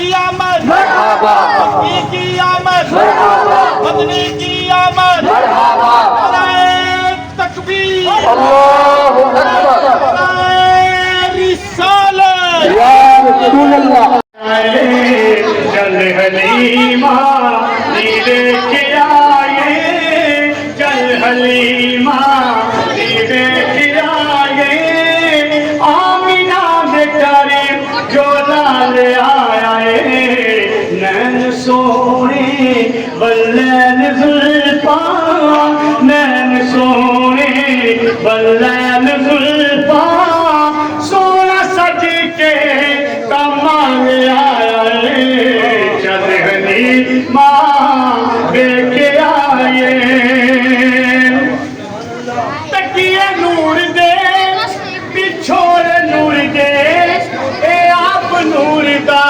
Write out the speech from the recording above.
की आमद, मरहबा, मक्की की आमद, मरहबा, मदनी की आमद, मरहबा, नारे तकबीर, अल्लाहु अकबर, नारे रिसालत। या रसूल अल्लाह। चल हलीमा नीले के आए, चल हलीमा नीले के आए, आमिना बेचारे जो लाल आए, नैन सोने बल्लैन जुल्फा, नैन सोने बल्लैन जुल्फा, सोना सज के कमाल आए, चल माँ देखे आए, तकिए नूर दे पिछोर नूर दे, ए आप नूर दा